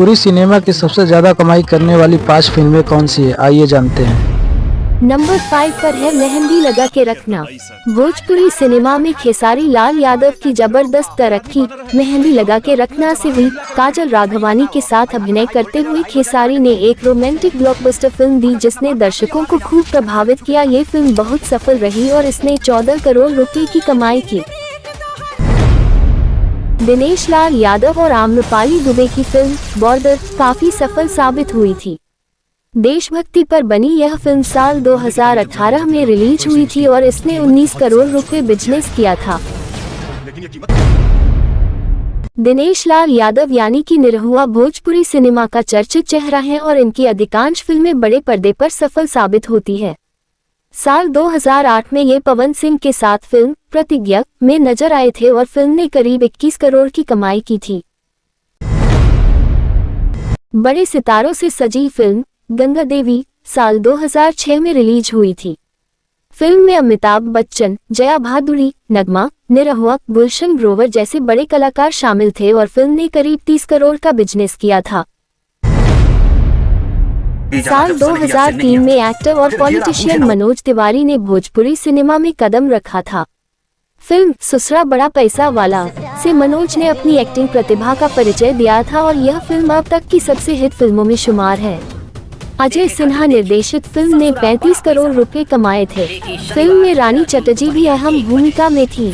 Bhojpuri cinema की सबसे ज्यादा कमाई करने वाली 5 फिल्में कौन सी है, आइए जानते हैं। नंबर 5 पर है मेहंदी लगा के रखना। भोजपुरी सिनेमा में खेसारी लाल यादव की जबरदस्त तरक्की मेहंदी लगा के रखना से हुई। काजल राघवानी के साथ अभिनय करते हुए खेसारी ने एक रोमांटिक ब्लॉकबस्टर फिल्म दी जिसने दर्शकों को खूब प्रभावित किया। ये फिल्म बहुत सफल रही और इसने 14 करोड़ रुपए की कमाई की। दिनेश लाल यादव और आम्रपाली दुबे की फिल्म बॉर्डर काफी सफल साबित हुई थी। देशभक्ति पर बनी यह फिल्म साल 2018 में रिलीज हुई थी और इसने 19 करोड़ रुपए बिजनेस किया था। दिनेश लाल यादव यानी कि निरहुआ भोजपुरी सिनेमा का चर्चित चेहरा है और इनकी अधिकांश फिल्में बड़े पर्दे पर सफल साबित होती है। साल 2008 में ये पवन सिंह के साथ फिल्म प्रतिज्ञा में नजर आए थे और फिल्म ने करीब 21 करोड़ की कमाई की थी। बड़े सितारों से सजी फिल्म गंगा देवी साल 2006 में रिलीज हुई थी। फिल्म में अमिताभ बच्चन, जया भादुरी, नगमा, निरहुआ, गुलशन ग्रोवर जैसे बड़े कलाकार शामिल थे और फिल्म ने करीब 30 करोड़ का बिजनेस किया था। साल 2003 में एक्टर और पॉलिटिशियन मनोज तिवारी ने भोजपुरी सिनेमा में कदम रखा था। फिल्म ससुरा बड़ा पैसा वाला से मनोज ने अपनी एक्टिंग प्रतिभा का परिचय दिया था और यह फिल्म अब तक की सबसे हिट फिल्मों में शुमार है। अजय सिन्हा निर्देशित फिल्म ने 35 करोड़ रुपए कमाए थे। फिल्म में रानी चटर्जी भी अहम भूमिका में थी।